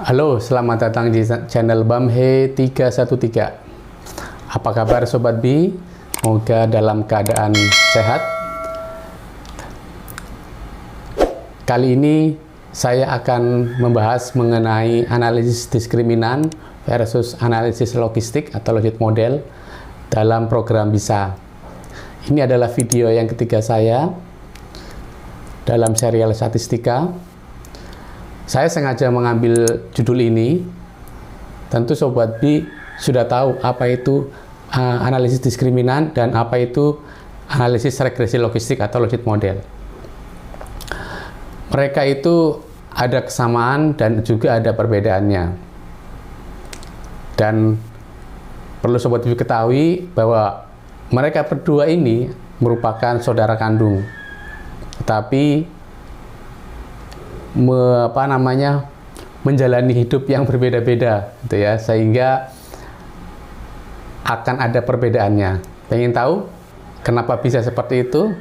Halo, selamat datang di channel Bamhe 313. Apa kabar Sobat Bi? Semoga dalam keadaan sehat. Kali ini saya akan membahas mengenai analisis diskriminan versus analisis logistik atau logic model dalam program BISA. Ini adalah video yang ketiga saya dalam serial statistika. Saya sengaja mengambil judul ini. Tentu Sobat B sudah tahu apa itu analisis diskriminan dan apa itu analisis regresi logistik atau logic model. Mereka itu ada kesamaan dan juga ada perbedaannya. Dan perlu Sobat B ketahui bahwa mereka berdua ini merupakan saudara kandung. Tetapi menjalani hidup yang berbeda-beda gitu ya, sehingga akan ada perbedaannya. Pengen tahu kenapa bisa seperti itu?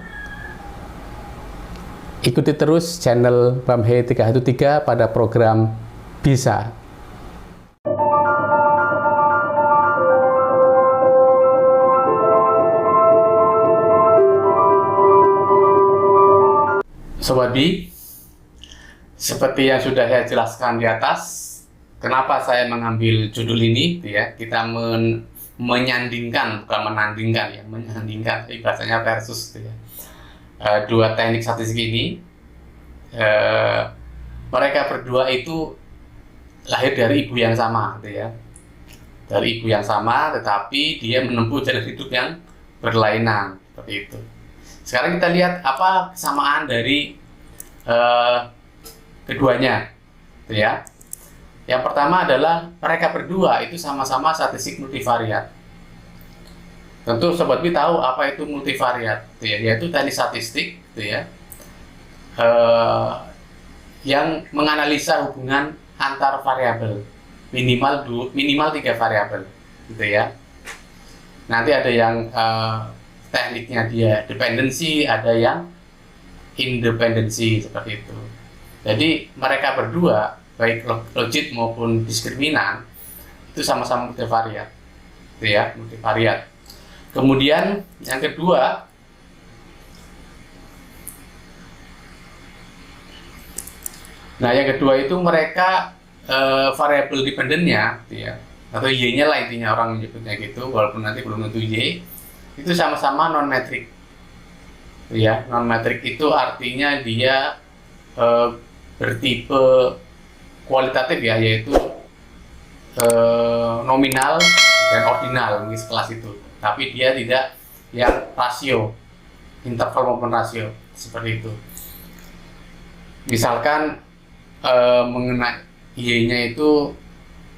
Ikuti terus channel Bamhe 313 pada program BISA. Sobat B, seperti yang sudah saya jelaskan di atas, kenapa saya mengambil judul ini, ya, kita menyandingkan, bukan menandingkan, ya, menyandingkan, bahasanya versus, ya, dua teknik statistik ini. Mereka berdua itu lahir dari ibu yang sama, ya, dari ibu yang sama, tetapi dia menempuh jalan hidup yang berlainan, seperti itu. Sekarang kita lihat apa kesamaan dari keduanya, ya. Yang pertama adalah mereka berdua itu sama-sama statistik multivariat. Tentu Sobat B tahu apa itu multivariat, ya, yaitu teknik statistik, ya, yang menganalisa hubungan antar variabel minimal 3 variabel, gitu ya. Nanti ada yang tekniknya dia dependensi, ada yang independensi, seperti itu. Jadi mereka berdua, baik logit maupun diskriminan, itu sama-sama multivariat, ya, multivariat. Kemudian yang kedua, itu mereka variabel dependennya, ya, atau y-nya lah intinya orang menyebutnya gitu, walaupun nanti belum tentu y, itu sama-sama non metrik, ya. Non metrik itu artinya dia bertipe kualitatif, ya, yaitu nominal dan ordinal, kelas itu. Tapi dia tidak yang rasio, interval maupun rasio, seperti itu. Misalkan mengenai y-nya itu,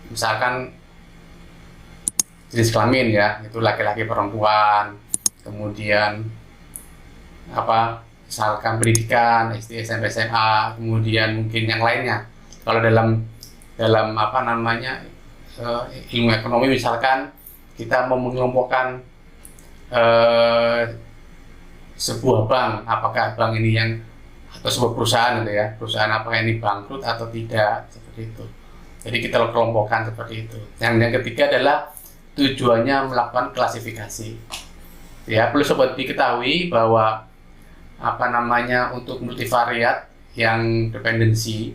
misalkan jenis kelamin, ya, itu laki-laki perempuan, kemudian misalkan pendidikan, SD, SMP, SMA, kemudian mungkin yang lainnya. Kalau dalam ilmu ekonomi, misalkan kita mau mengelompokkan sebuah bank, apakah bank ini atau sebuah perusahaan, gitu ya, perusahaan apakah ini bangkrut atau tidak, seperti itu. Jadi kita kelompokkan seperti itu. Yang ketiga adalah tujuannya melakukan klasifikasi. Ya, perlu Sobat diketahui bahwa untuk multivariat yang dependensi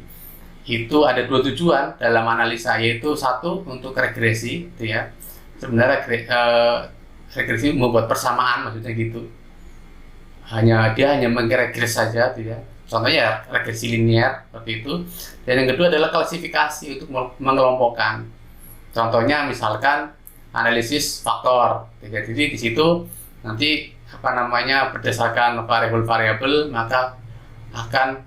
itu ada dua tujuan dalam analisa, yaitu satu untuk regresi, gitu ya. Sebenarnya regresi membuat persamaan, maksudnya gitu. Dia hanya mengregres saja, gitu ya. Contohnya regresi linear, seperti itu. Dan yang kedua adalah klasifikasi untuk mengelompokkan. Contohnya misalkan analisis faktor. Jadi di situ nanti berdasarkan variabel-variabel maka akan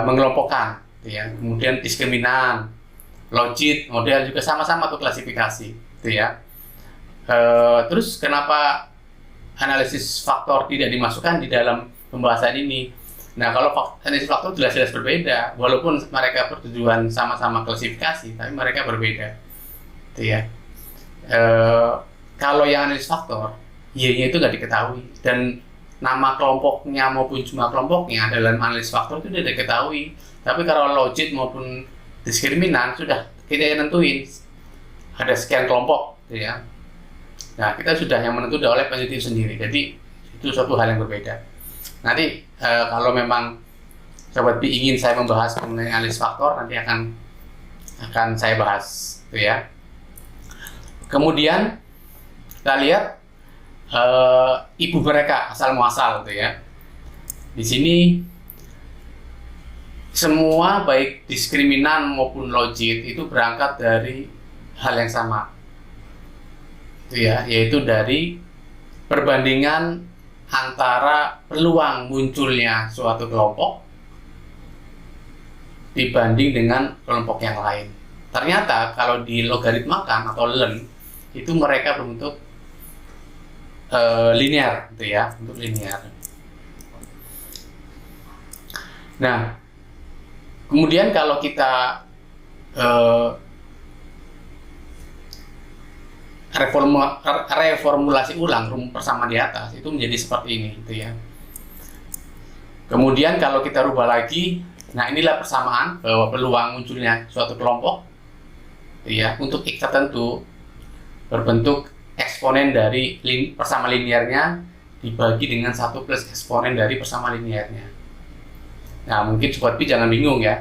mengelompokkan, ya. Kemudian diskriminan, logit, model juga sama-sama tuh klasifikasi, gitu ya. Terus kenapa analisis faktor tidak dimasukkan di dalam pembahasan ini? Nah, kalau analisis faktor jelas-jelas berbeda, walaupun mereka bertujuan sama-sama klasifikasi, tapi mereka berbeda, gitu ya. Kalau yang analisis faktor, y-nya itu nggak diketahui, dan nama kelompoknya maupun jumlah kelompoknya dalam analisis faktor itu tidak diketahui. Tapi kalau logit maupun diskriminan, sudah kita yang nentuin ada sekian kelompok gitu ya. Nah, kita sudah yang menentukan oleh peneliti sendiri. Jadi itu suatu hal yang berbeda. Nanti kalau memang Sobat Bi ingin saya membahas mengenai analisis faktor, nanti akan saya bahas gitu ya. Kemudian kita lihat ibu mereka asal muasal gitu ya. Di sini semua baik diskriminan maupun logit itu berangkat dari hal yang sama, itu ya, yaitu dari perbandingan antara peluang munculnya suatu kelompok dibanding dengan kelompok yang lain. Ternyata kalau di logaritmakan atau learn itu mereka berbentuk linear, gitu ya, bentuk linear. Nah, kemudian kalau kita reformulasi ulang rumus persamaan di atas, itu menjadi seperti ini, gitu ya. Kemudian kalau kita rubah lagi, nah inilah persamaan bahwa peluang munculnya suatu kelompok, gitu ya, untuk X tertentu berbentuk eksponen dari persamaan linearnya dibagi dengan 1 plus eksponen dari persamaan linearnya. Nah, mungkin Sobat Bi jangan bingung ya,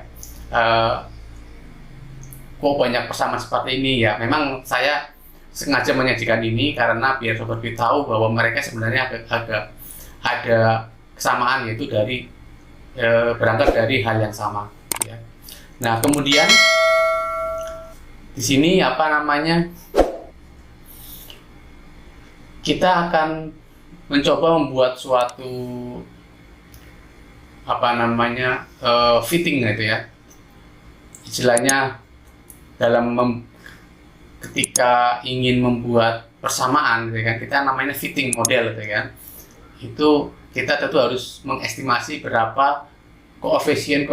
kok banyak persamaan seperti ini ya. Memang saya sengaja menyajikan ini karena biar Sobat Bi tahu bahwa mereka sebenarnya agak ada kesamaan, yaitu dari berangkat dari hal yang sama ya. Nah, kemudian di sini kita akan mencoba membuat suatu fitting gitu ya, istilahnya ketika ingin membuat persamaan gitu kan, kita namanya fitting model gitu kan. Itu kita tentu harus mengestimasi berapa koefisien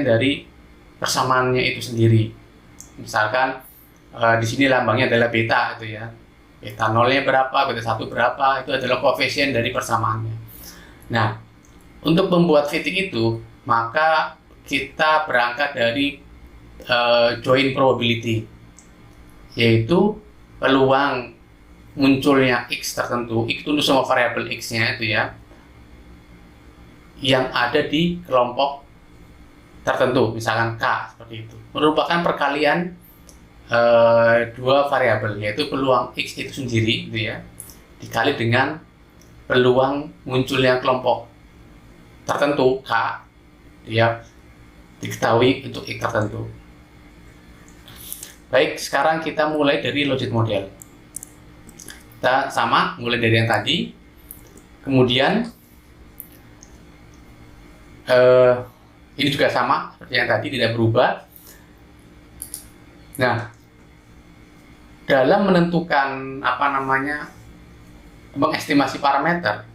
dari persamaannya itu sendiri. Misalkan di sini lambangnya adalah beta gitu ya. Beta nolnya berapa, beta 1 berapa, itu adalah koefisien dari persamaannya. Nah, untuk membuat fitting itu, maka kita berangkat dari joint probability, yaitu peluang munculnya X tertentu, X itu semua variabel X-nya itu ya, yang ada di kelompok tertentu, misalkan K seperti itu, merupakan perkalian dua variabel, yaitu peluang X itu sendiri gitu ya, dikali dengan peluang munculnya kelompok tertentu K ya, diketahui untuk X tertentu. Baik, sekarang kita mulai dari logit model. Kita sama, mulai dari yang tadi. Kemudian ini juga sama seperti yang tadi, tidak berubah. Nah, dalam menentukan mengestimasi parameter,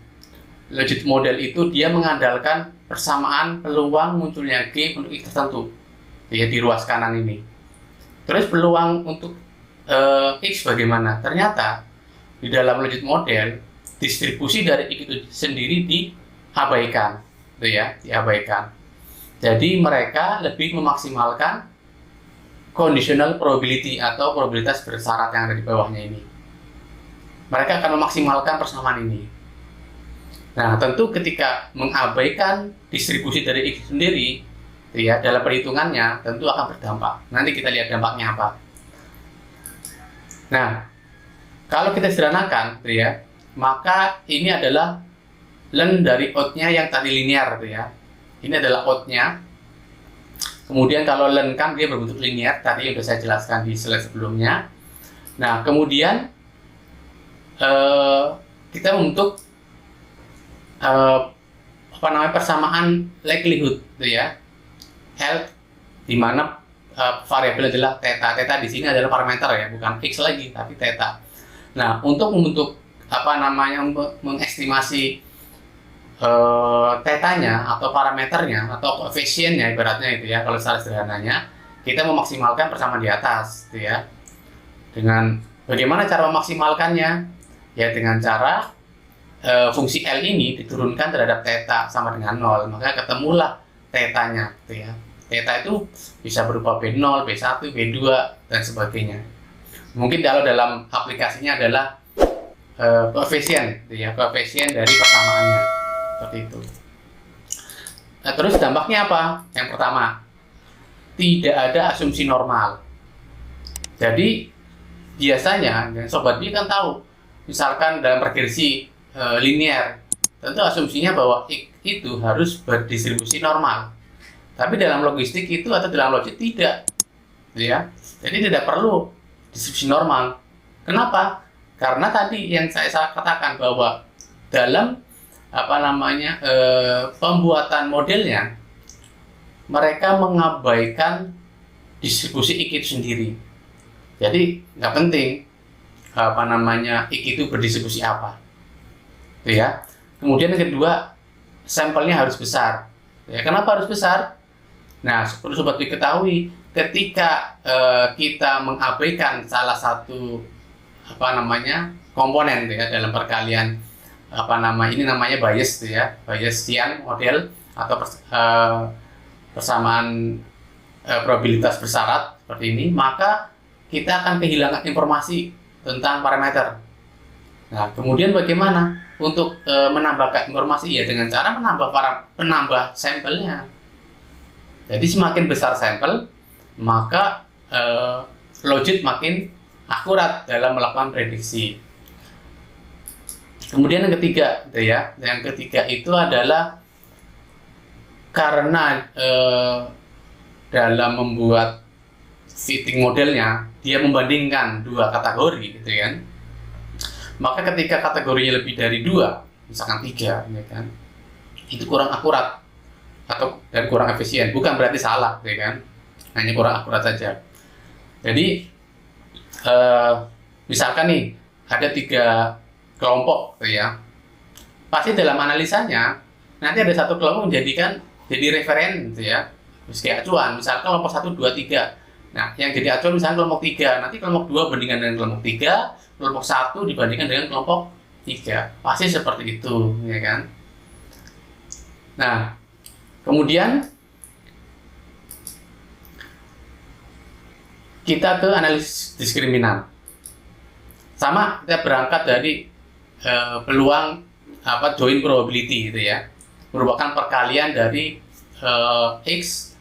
logit model itu dia mengandalkan persamaan peluang munculnya G untuk X tertentu ya, di ruas kanan ini. Terus peluang untuk X bagaimana? Ternyata di dalam logit model distribusi dari X itu sendiri diabaikan, gitu ya, diabaikan. Jadi mereka lebih memaksimalkan conditional probability atau probabilitas bersyarat yang ada di bawahnya ini. Mereka akan memaksimalkan persamaan ini. Nah, tentu ketika mengabaikan distribusi dari X sendiri, ya, dalam perhitungannya tentu akan berdampak. Nanti kita lihat dampaknya apa. Nah, kalau kita sederhanakan, ya, maka ini adalah len dari out-nya yang tadi linear, ya. Ini adalah out-nya. Kemudian kalau len kan dia berbentuk linear, tadi sudah saya jelaskan di slide sebelumnya. Nah, kemudian kita membentuk persamaan likelihood, gitu ya. L, di mana variabel adalah theta. Theta di sini adalah parameter ya, bukan X lagi, tapi theta. Nah, untuk membentuk mengestimasi tetanya atau parameternya atau koefisiennya, ibaratnya itu ya, kalau secara sederhananya kita memaksimalkan persamaan di atas, gitu ya. Dengan bagaimana cara memaksimalkannya? Ya dengan cara fungsi L ini diturunkan terhadap theta sama dengan 0, maka ketemulah tetanya, gitu ya. theta itu bisa berupa B0, B1, B2 dan sebagainya. Mungkin kalau dalam aplikasinya adalah koefisien, gitu ya, koefisien dari persamaannya seperti itu. Nah, terus dampaknya apa? Yang pertama, tidak ada asumsi normal. Jadi biasanya sobat bi kan tahu, misalkan dalam regresi linear, tentu asumsinya bahwa X itu harus berdistribusi normal. Tapi dalam logistik itu atau dalam logik tidak, ya. Jadi tidak perlu distribusi normal. Kenapa? Karena tadi yang saya katakan bahwa dalam pembuatan modelnya mereka mengabaikan distribusi X itu sendiri. Jadi nggak penting X itu berdistribusi apa, ya. Kemudian yang kedua, sampelnya harus besar. Ya, kenapa harus besar? Nah, perlu sobat diketahui, ketika kita mengabaikan salah satu komponen, ya, dalam perkalian ini namanya bias, ya, Bayesian model atau persamaan probabilitas bersyarat seperti ini, maka kita akan kehilangan informasi tentang parameter. Nah, kemudian bagaimana untuk menambahkan informasi? Ya, dengan cara menambah sampelnya. Jadi semakin besar sampel, maka logik makin akurat dalam melakukan prediksi. Kemudian yang ketiga, ya, itu adalah karena dalam membuat fitting modelnya, dia membandingkan dua kategori, gitu kan. Maka ketika kategorinya lebih dari 2, misalkan 3, ya kan, itu kurang akurat dan kurang efisien. Bukan berarti salah, ya kan, hanya kurang akurat saja. Jadi misalkan nih ada 3 kelompok, ya, pasti dalam analisanya nanti ada satu kelompok menjadikan jadi referen, gitu ya, sebagai acuan. Misalkan kelompok 1, 2, 3. Nah, yang jadi acuan misalnya kelompok 3, nanti kelompok 2 bandingkan dengan kelompok 3, kelompok 1 dibandingkan dengan kelompok 3. Pasti seperti itu, ya kan? Nah, kemudian kita ke analisis diskriminan. Sama, kita berangkat dari peluang joint probability, gitu ya. Merupakan perkalian dari X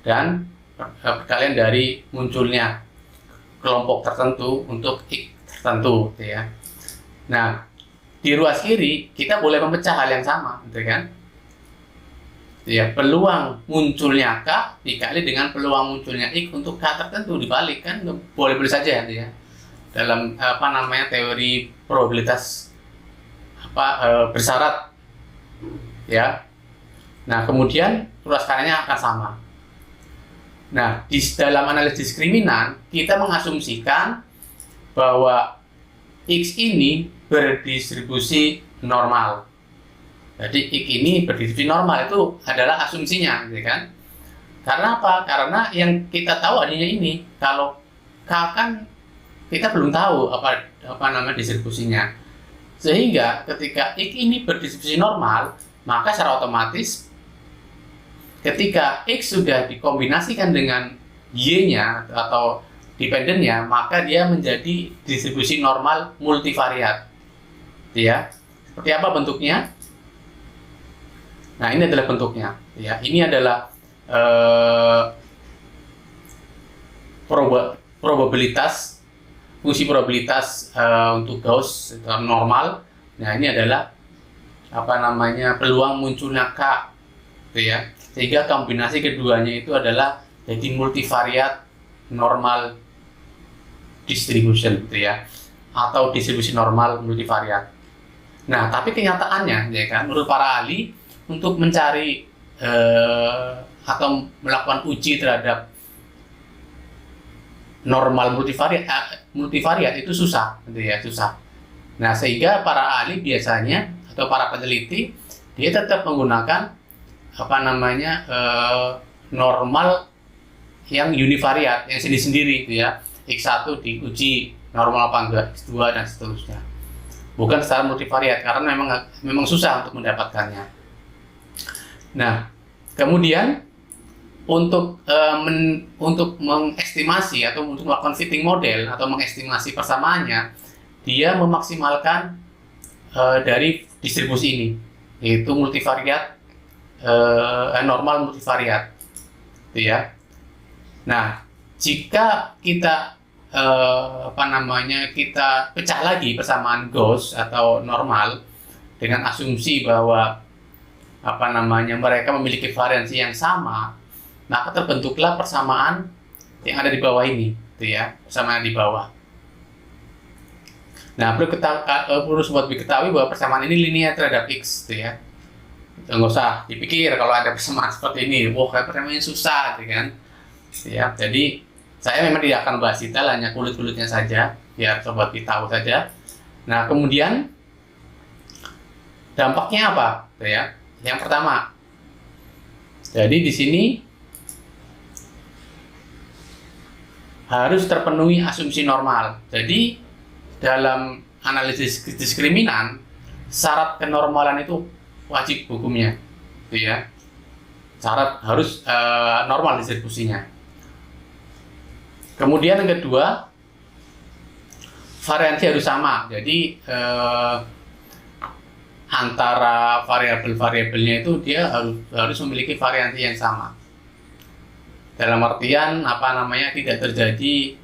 dan perkalian dari munculnya kelompok tertentu untuk X tertentu, gitu ya. Nah, di ruas kiri kita boleh memecah hal yang sama, gitu kan? Ya, peluang munculnya K dikali dengan peluang munculnya X untuk K tertentu, dibalik, kan boleh-boleh saja, gitu ya. Dalam teori probabilitas bersyarat, ya. Nah, kemudian ruas kanannya akan sama. Nah, di dalam analisis diskriminan kita mengasumsikan bahwa X ini berdistribusi normal. Jadi X ini berdistribusi normal itu adalah asumsinya, gitu kan? Karena apa? Karena yang kita tahu adanya ini. Kalau K kan kita belum tahu apa distribusinya. Sehingga ketika X ini berdistribusi normal, maka secara otomatis ketika X sudah dikombinasikan dengan Y-nya atau dependennya, maka dia menjadi distribusi normal multivariat. Ya. Seperti apa bentuknya? Nah, ini adalah bentuknya. Ya, ini adalah probabilitas, fungsi probabilitas untuk Gauss normal. Nah, ini adalah peluang munculnya K, gitu ya. Sehingga kombinasi keduanya itu adalah jadi multivariat normal distribution, gitu ya, atau distribusi normal multivariat. Nah, tapi kenyataannya, ya kan, menurut para ahli untuk mencari atau melakukan uji terhadap normal multivariat itu susah, gitu ya, susah. Nah, sehingga para ahli biasanya atau para peneliti dia tetap menggunakan normal yang univariat, yang sendiri-sendiri, gitu ya. X1 diuji normal apa enggak, X2 dan seterusnya. Bukan secara multivariat karena memang susah untuk mendapatkannya. Nah, kemudian untuk mengestimasi atau untuk melakukan fitting model atau mengestimasi persamaannya, dia memaksimalkan dari distribusi ini, yaitu multivariat, normal multivariat, gitu ya. Nah, jika kita kita pecah lagi persamaan Gauss atau normal dengan asumsi bahwa mereka memiliki variansi yang sama, maka terbentuklah persamaan yang ada di bawah ini, gitu ya, persamaan di bawah. Nah, perlu sobat diketahui bahwa persamaan ini linear terhadap X, gitu ya. Nggak usah dipikir kalau ada persamaan seperti ini, persamaannya susah, gitu kan. Ya, jadi saya memang tidak akan bahas detail, hanya kulit-kulitnya saja, biar sobat tahu saja. Nah, kemudian dampaknya apa, gitu ya? Yang pertama, jadi di sini harus terpenuhi asumsi normal. Jadi dalam analisis diskriminan, syarat kenormalan itu wajib hukumnya, gitu ya. Syarat harus normal distribusinya. Kemudian yang kedua, variansi harus sama. Jadi antara variabel-variabelnya itu dia harus memiliki variansi yang sama. Dalam artian tidak terjadi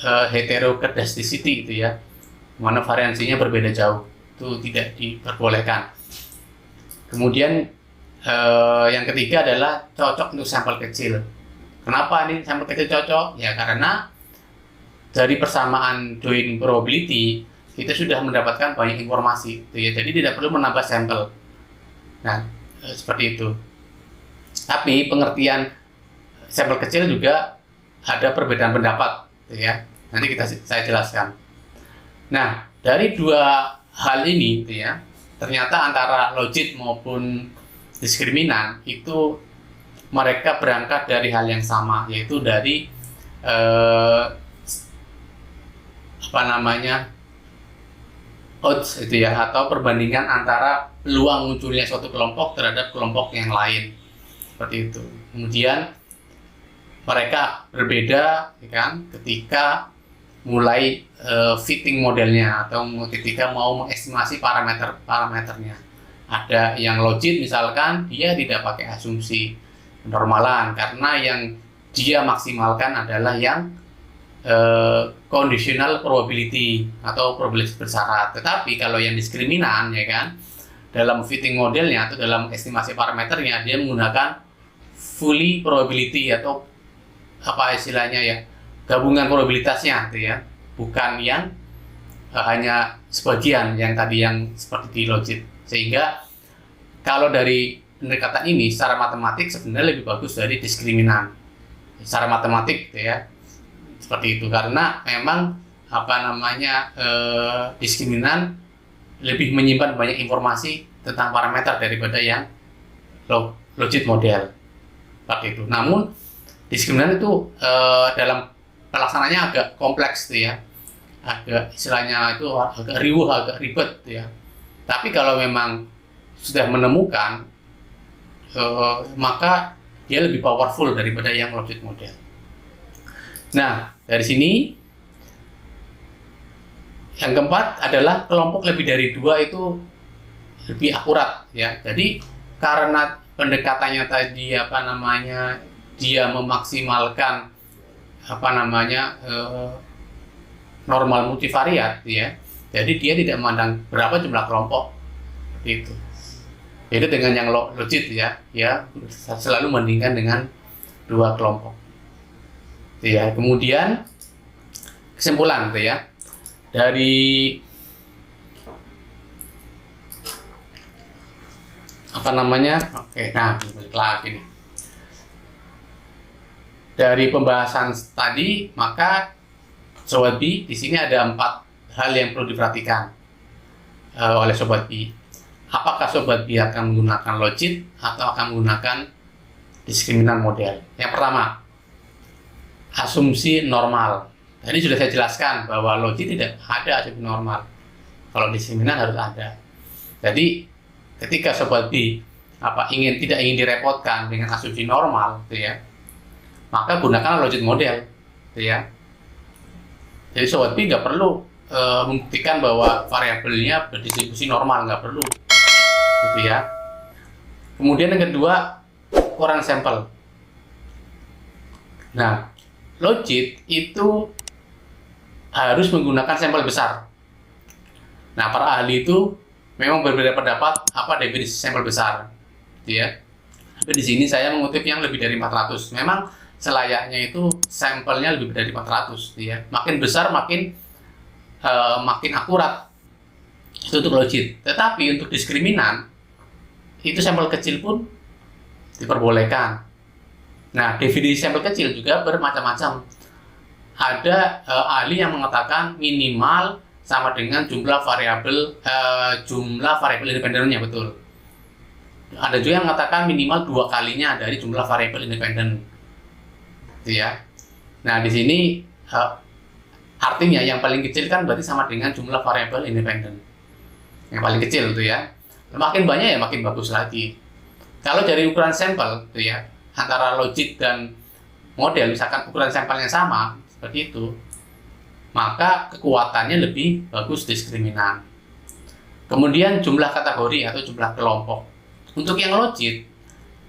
heterokedasticity, gitu ya, mana variansinya berbeda jauh, itu tidak diperbolehkan. Kemudian yang ketiga adalah cocok untuk sampel kecil. Kenapa ini sampel kecil cocok? Ya karena dari persamaan join probability kita sudah mendapatkan banyak informasi, gitu ya. Jadi tidak perlu menambah sampel. Nah, seperti itu. Tapi pengertian sampel kecil juga ada perbedaan pendapat, gitu ya. Nanti saya jelaskan. Nah, dari dua hal ini, gitu ya, ternyata antara logit maupun diskriminan itu mereka berangkat dari hal yang sama, yaitu dari odds, itu ya, atau perbandingan antara peluang munculnya suatu kelompok terhadap kelompok yang lain, seperti itu. Kemudian mereka berbeda, ya kan, ketika mulai fitting modelnya atau ketika mau mengestimasi parameternya. Ada yang logit misalkan dia tidak pakai asumsi normalan karena yang dia maksimalkan adalah yang conditional probability atau probability bersyarat. Tetapi kalau yang diskriminan, ya kan, dalam fitting modelnya atau dalam estimasi parameternya dia menggunakan fully probability atau istilahnya ya, gabungan probabilitasnya, gitu ya, bukan yang hanya sebagian yang tadi yang seperti di logit. Sehingga kalau dari pendekatan ini secara matematik sebenarnya lebih bagus dari diskriminan secara matematik, gitu ya, seperti itu, karena memang diskriminan lebih menyimpan banyak informasi tentang parameter daripada yang logit model, seperti itu. Namun diskriminan itu dalam pelaksananya agak kompleks, gitu ya, agak istilahnya itu agak riuh, agak ribet, gitu ya. Tapi kalau memang sudah menemukan, maka dia lebih powerful daripada yang logit model. Nah, dari sini yang keempat adalah kelompok lebih dari 2 itu lebih akurat, ya. Jadi karena pendekatannya tadi dia memaksimalkan normal multivariat, ya. Jadi dia tidak memandang berapa jumlah kelompok, itu. Beda dengan yang logit, ya selalu membandingkan dengan 2 kelompok. Ya, kemudian kesimpulan, gitu ya, dari balik lagi nih. Dari pembahasan tadi, maka Sobat B, di sini ada 4 hal yang perlu diperhatikan oleh Sobat B. Apakah Sobat B akan menggunakan logit atau akan menggunakan diskriminan model? Yang pertama, asumsi normal. Tadi sudah saya jelaskan bahwa logit tidak ada asumsi normal. Kalau diskriminan harus ada. Jadi ketika Sobat B tidak ingin direpotkan dengan asumsi normal, gitu ya, maka gunakan logit model, gitu ya. Jadi Sobat Pi nggak perlu membuktikan bahwa variabelnya berdistribusi normal, nggak perlu, gitu ya. Kemudian yang kedua, ukuran sampel. Nah, logit itu harus menggunakan sampel besar. Nah, para ahli itu memang berbeda pendapat apa definisi sampel besar, gitu ya. Tapi di sini saya mengutip yang lebih dari 400. Memang selayaknya itu sampelnya lebih dari 400, gitu ya. Makin besar makin akurat. Itu untuk logit. Tetapi untuk diskriminan itu sampel kecil pun diperbolehkan. Nah, definisi sampel kecil juga bermacam-macam. Ada ahli yang mengatakan minimal sama dengan jumlah variabel independennya, betul. Ada juga yang mengatakan minimal 2 kalinya dari jumlah variabel independen, gitu ya. Nah, di sini artinya yang paling kecil kan berarti sama dengan jumlah variabel independen. Yang paling kecil, gitu ya. Makin banyak ya makin bagus lagi. Kalau dari ukuran sampel, gitu ya, antara logit dan model, misalkan ukuran sampelnya sama seperti itu, maka kekuatannya lebih bagus diskriminan. Kemudian jumlah kategori atau jumlah kelompok. Untuk yang logit,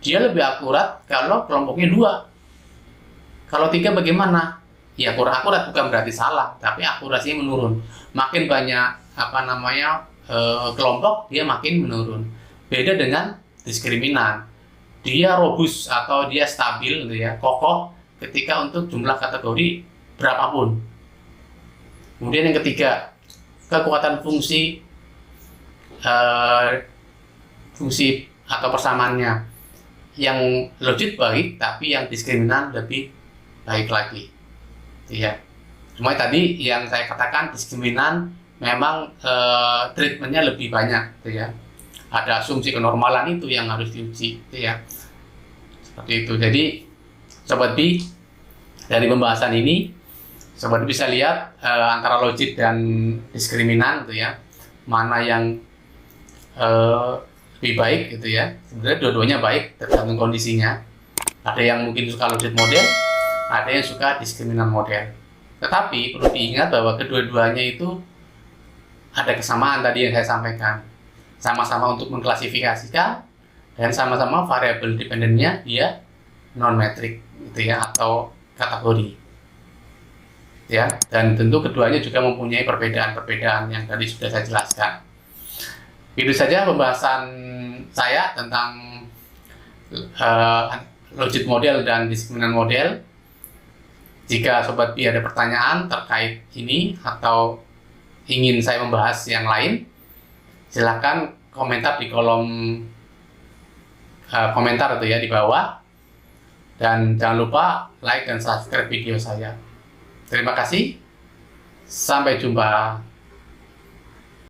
dia lebih akurat kalau kelompoknya 2. Kalau 3 bagaimana? Ya kurang akurat, bukan berarti salah, tapi akurasinya menurun. Makin banyak kelompok, dia makin menurun. Beda dengan diskriminan. Dia robust atau dia stabil, gitu ya, kokoh ketika untuk jumlah kategori berapapun. Kemudian yang ketiga, kekuatan fungsi atau persamaannya. Yang logit baik, tapi yang diskriminan lebih baik lagi, ya. Cuma tadi yang saya katakan diskriminan memang treatmentnya lebih banyak, gitu ya. Ada asumsi kenormalan itu yang harus diuji, gitu ya. Seperti itu. Jadi Sobat Pi, dari pembahasan ini Sobat bisa lihat antara logit dan diskriminan, gitu ya, mana yang lebih baik, gitu ya. Sebenarnya dua-duanya baik tergantung kondisinya. Ada yang mungkin suka logit model, ada yang suka diskriminan model. Tetapi perlu diingat bahwa kedua-duanya itu ada kesamaan tadi yang saya sampaikan. Sama-sama untuk mengklasifikasikan dan sama-sama variabel dependennya dia non-metrik, gitu ya, atau kategori. Ya, dan tentu keduanya juga mempunyai perbedaan-perbedaan yang tadi sudah saya jelaskan. Itu saja pembahasan saya tentang logit model dan diskriminan model. Jika Sobat Pi ada pertanyaan terkait ini atau ingin saya membahas yang lain, silakan komentar di kolom komentar itu ya di bawah. Dan jangan lupa like dan subscribe video saya. Terima kasih. Sampai jumpa.